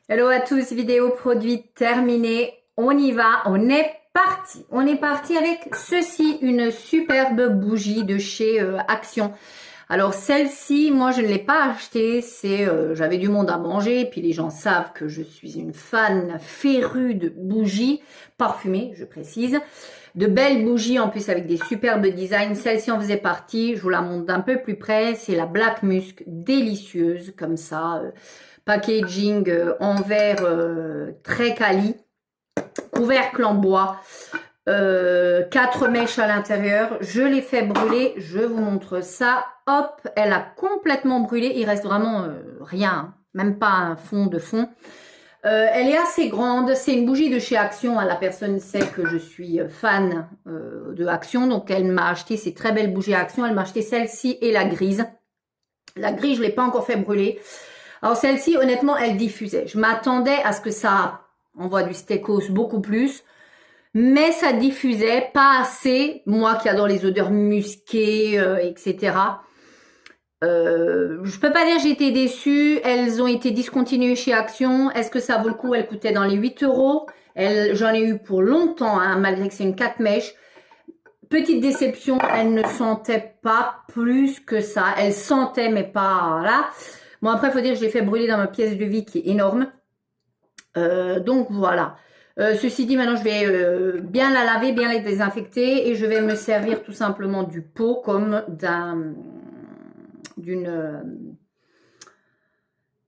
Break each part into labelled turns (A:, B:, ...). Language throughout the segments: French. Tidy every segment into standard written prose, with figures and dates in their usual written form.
A: Hello à tous, vidéo produit terminée. On y va, on est parti. On est parti avec ceci, une superbe bougie de chez Action. Alors celle-ci, moi je ne l'ai pas achetée, j'avais du monde à manger, et puis les gens savent que je suis une fan férue de bougies parfumées, je précise. De belles bougies en plus avec des superbes designs. Celle-ci en faisait partie, je vous la montre d'un peu plus près. C'est la Black Musk, délicieuse comme ça. Packaging en verre très quali. Couvercle en bois. 4 mèches à l'intérieur. Je l'ai fait brûler. Je vous montre ça. Hop, elle a complètement brûlé. Il reste vraiment rien. Hein, même pas un fond de fond. Elle est assez grande, c'est une bougie de chez Action, la personne sait que je suis fan de Action, donc elle m'a acheté ces très belles bougies Action, elle m'a acheté celle-ci et la grise. La grise, je ne l'ai pas encore fait brûler. Alors celle-ci, honnêtement, elle diffusait. Je m'attendais à ce que ça envoie du steakos beaucoup plus, mais ça diffusait pas assez, moi qui adore les odeurs musquées, etc. Je peux pas dire j'ai été déçue. Elles ont été discontinuées chez Action. Est-ce que ça vaut le coup? Elles coûtaient dans les 8 euros. J'en ai eu pour longtemps, hein, malgré que c'est une 4 mèches. Petite déception, elle ne sentait pas plus que ça. Elle sentait, mais pas là. Bon, après, il faut dire que je l'ai fait brûler dans ma pièce de vie qui est énorme. Donc, voilà. Ceci dit, maintenant, je vais bien la laver, bien la désinfecter. Et je vais me servir tout simplement du pot comme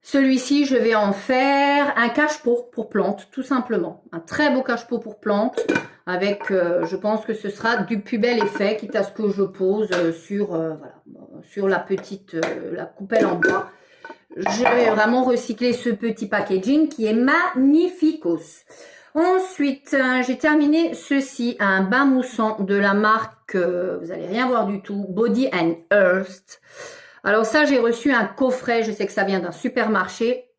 A: celui-ci, je vais en faire un cache-pot pour plantes, tout simplement. Un très beau cache-pot pour plantes avec, je pense que ce sera du plus bel effet, quitte à ce que je pose sur la petite, la coupelle en bois. Je vais vraiment recycler ce petit packaging qui est magnificos. Ensuite, j'ai terminé ceci, un bain moussant de la marque, vous n'allez rien voir du tout, Body and Earth. Alors ça, j'ai reçu un coffret, je sais que ça vient d'un supermarché,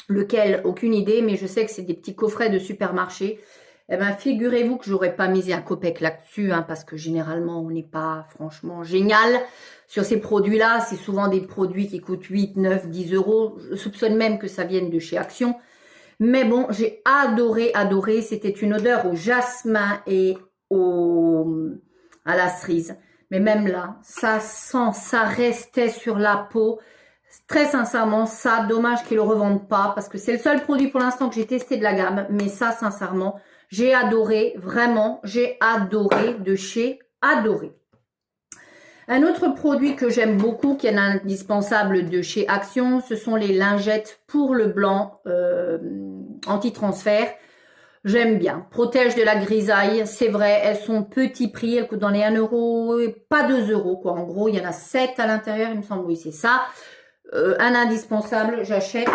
A: lequel, aucune idée, mais je sais que c'est des petits coffrets de supermarché. Eh bien, figurez-vous que j'aurais pas misé un copec là-dessus, hein, parce que généralement, on n'est pas franchement génial sur ces produits-là. C'est souvent des produits qui coûtent 8, 9, 10 euros. Je soupçonne même que ça vienne de chez Action. Mais bon, j'ai adoré, adoré. C'était une odeur au jasmin et à la cerise. Mais même là, ça sent, ça restait sur la peau. Très sincèrement, ça, dommage qu'ils ne le revendent pas parce que c'est le seul produit pour l'instant que j'ai testé de la gamme. Mais ça, sincèrement, j'ai adoré, vraiment, j'ai adoré de chez Adoré. Un autre produit que j'aime beaucoup, qui est un indispensable de chez Action, ce sont les lingettes pour le blanc anti-transfert. J'aime bien. Protège de la grisaille, c'est vrai, elles sont petit prix, elles coûtent dans les 1 euro, pas 2 euros quoi. En gros, il y en a 7 à l'intérieur, il me semble, oui, c'est ça. Un indispensable, j'achète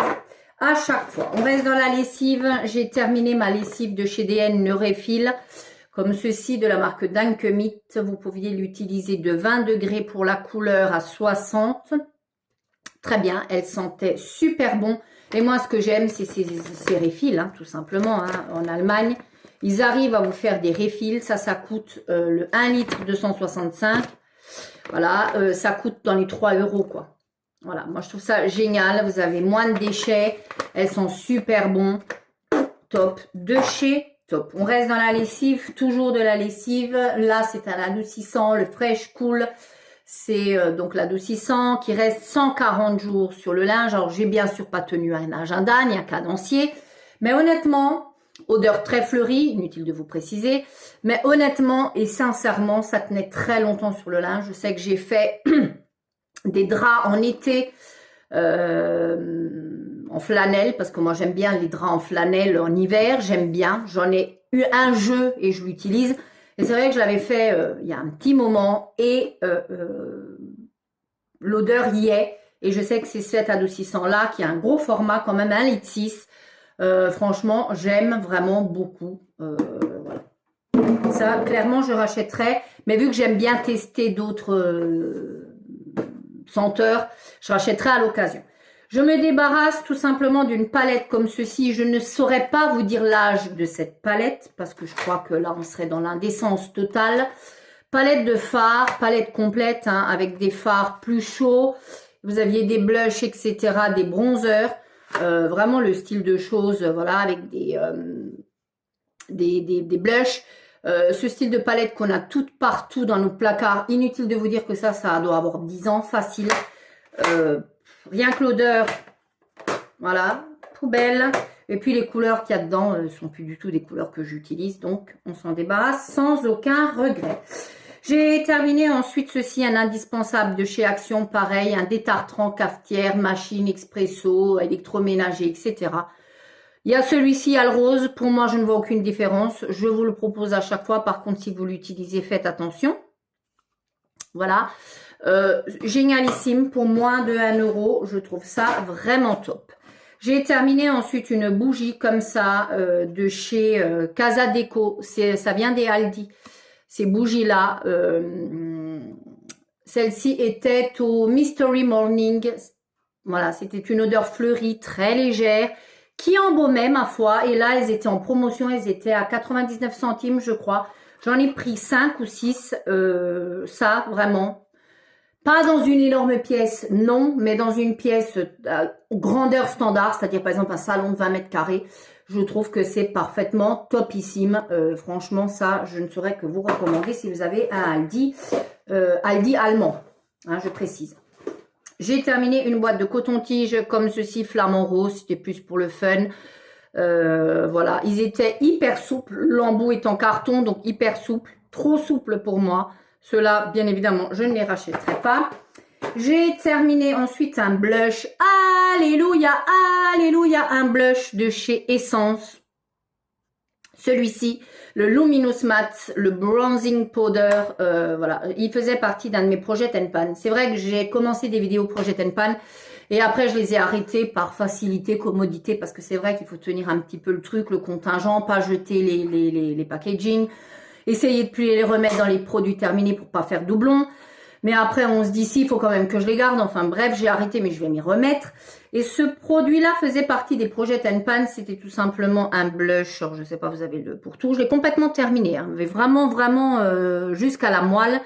A: à chaque fois. On reste dans la lessive. J'ai terminé ma lessive de chez DN Neurefill, comme ceci de la marque Dankemit. Vous pouviez l'utiliser de 20 degrés pour la couleur à 60. Très bien, elle sentait super bon. Et moi, ce que j'aime, c'est ces refills, hein, tout simplement. Hein, en Allemagne, ils arrivent à vous faire des refills. Ça coûte le 1 litre 265. Voilà, ça coûte dans les 3 euros, quoi. Voilà, moi, je trouve ça génial. Vous avez moins de déchets. Elles sont super bons. Top. De chez Top. On reste dans la lessive. Toujours de la lessive. Là, c'est un adoucissant, le Fresh Cool. C'est donc l'adoucissant qui reste 140 jours sur le linge. Alors, j'ai bien sûr pas tenu un agenda ni un cadencier. Mais honnêtement, odeur très fleurie, inutile de vous préciser. Mais honnêtement et sincèrement, ça tenait très longtemps sur le linge. Je sais que j'ai fait des draps en été en flanelle. Parce que moi, j'aime bien les draps en flanelle en hiver. J'aime bien. J'en ai eu un jeu et je l'utilise. Et c'est vrai que je l'avais fait il y a un petit moment et l'odeur y est. Et je sais que c'est cet adoucissant-là qui a un gros format quand même, 1,6 litre. Franchement, j'aime vraiment beaucoup. Voilà. Ça, clairement, je rachèterais. Mais vu que j'aime bien tester d'autres senteurs, je rachèterai à l'occasion. Je me débarrasse tout simplement d'une palette comme ceci. Je ne saurais pas vous dire l'âge de cette palette parce que je crois que là, on serait dans l'indécence totale. Palette de fards, palette complète hein, avec des fards plus chauds. Vous aviez des blushs, etc., des bronzers. Vraiment le style de choses, voilà, avec des blushs. Ce style de palette qu'on a toutes partout dans nos placards. Inutile de vous dire que ça doit avoir 10 ans, facile. Rien que l'odeur, voilà, poubelle. Et puis les couleurs qu'il y a dedans ne sont plus du tout des couleurs que j'utilise. Donc on s'en débarrasse sans aucun regret. J'ai terminé ensuite ceci, un indispensable de chez Action, pareil, un détartrant cafetière, machine, expresso, électroménager, etc. Il y a celui-ci à le rose, pour moi je ne vois aucune différence, je vous le propose à chaque fois, par contre si vous l'utilisez faites attention. Voilà, génialissime, pour moins de 1 €, je trouve ça vraiment top. J'ai terminé ensuite une bougie comme ça de chez Casa Deco, ça vient des Aldi. Ces bougies-là, celle-ci était au Mystery Morning. Voilà, c'était une odeur fleurie très légère qui embaumait ma foi. Et là, elles étaient en promotion, elles étaient à 99 centimes, je crois. J'en ai pris 5 ou 6, ça, vraiment. Pas dans une énorme pièce, non, mais dans une pièce grandeur standard, c'est-à-dire par exemple un salon de 20 mètres carrés. Je trouve que c'est parfaitement topissime. Franchement, ça, je ne saurais que vous recommander si vous avez un Aldi, Aldi allemand, hein, je précise. J'ai terminé une boîte de coton-tige comme ceci, flamant rose, c'était plus pour le fun. Voilà, ils étaient hyper souples, l'embout est en carton, donc hyper souple, trop souple pour moi. Ceux-là, bien évidemment, je ne les rachèterai pas. J'ai terminé ensuite un blush. Alléluia, alléluia, un blush de chez Essence. Celui-ci, le Luminous Matte, le Bronzing Powder. Voilà, il faisait partie d'un de mes projets Pan. C'est vrai que j'ai commencé des vidéos projet Pan et après je les ai arrêtés par facilité, commodité, parce que c'est vrai qu'il faut tenir un petit peu le truc, le contingent, pas jeter les packaging. Essayer de plus les remettre dans les produits terminés pour pas faire doublon. Mais après, on se dit, si, il faut quand même que je les garde. Enfin bref, j'ai arrêté, mais je vais m'y remettre. Et ce produit-là faisait partie des projets Pan. C'était tout simplement un blush. Alors, je sais pas, vous avez le pourtour. Je l'ai complètement terminé. Hein, mais vraiment, vraiment jusqu'à la moelle.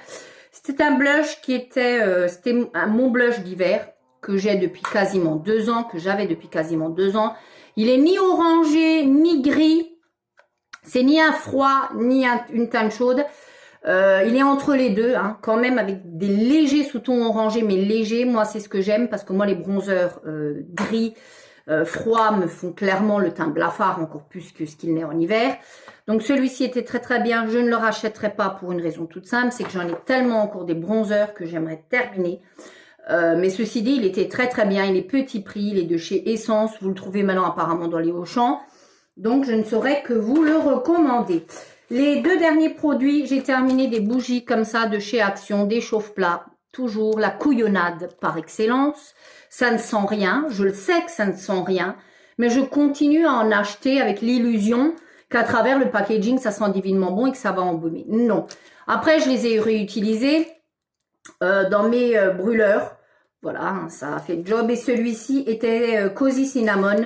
A: C'était un blush qui était... c'était mon blush d'hiver que j'ai depuis quasiment 2 ans, que j'avais depuis quasiment 2 ans. Il est ni orangé, ni gris. C'est ni un froid, ni une teinte chaude. Il est entre les deux, hein, quand même avec des légers sous-tons orangés, mais légers. Moi, c'est ce que j'aime parce que moi, les bronzers gris, froids me font clairement le teint blafard encore plus que ce qu'il n'est en hiver. Donc, celui-ci était très très bien. Je ne le rachèterai pas pour une raison toute simple, c'est que j'en ai tellement encore des bronzers que j'aimerais terminer. Mais ceci dit, il était très très bien. Il est petit prix, il est de chez Essence. Vous le trouvez maintenant apparemment dans les Auchan. Donc, je ne saurais que vous le recommander. Les 2 derniers produits, j'ai terminé des bougies comme ça de chez Action, des chauffe-plats. Toujours la couillonnade par excellence. Ça ne sent rien. Je le sais que ça ne sent rien. Mais je continue à en acheter avec l'illusion qu'à travers le packaging, ça sent divinement bon et que ça va embaumer. Non. Après, je les ai réutilisés dans mes brûleurs. Voilà, ça a fait le job. Et celui-ci était Cozy Cinnamon.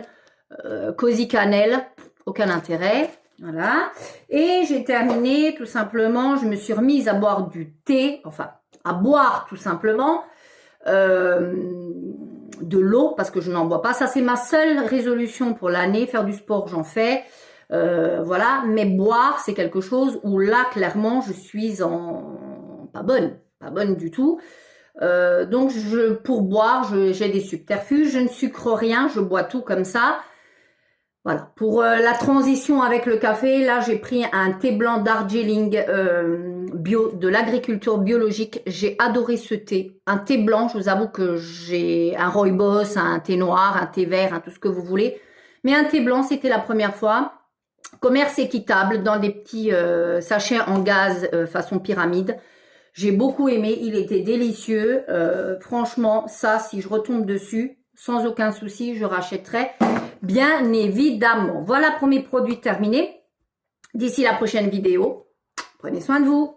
A: Cozy Cannelle, aucun intérêt, voilà. Et j'ai terminé tout simplement, je me suis remise à boire du thé, enfin à boire tout simplement de l'eau parce que je n'en bois pas. Ça c'est ma seule résolution pour l'année, faire du sport j'en fais, voilà. Mais boire c'est quelque chose où là clairement je suis en pas bonne du tout. Donc pour boire j'ai des subterfuges, je ne sucre rien, je bois tout comme ça. Voilà, pour la transition avec le café, là j'ai pris un thé blanc Darjeeling bio, de l'agriculture biologique. J'ai adoré ce thé. Un thé blanc, je vous avoue que j'ai un rooibos, un thé noir, un thé vert, tout ce que vous voulez. Mais un thé blanc, c'était la première fois. Commerce équitable dans des petits sachets en gaz façon pyramide. J'ai beaucoup aimé, il était délicieux. Franchement, ça, si je retombe dessus, sans aucun souci, je rachèterai. Bien évidemment. Voilà pour mes produits terminés. D'ici la prochaine vidéo, prenez soin de vous.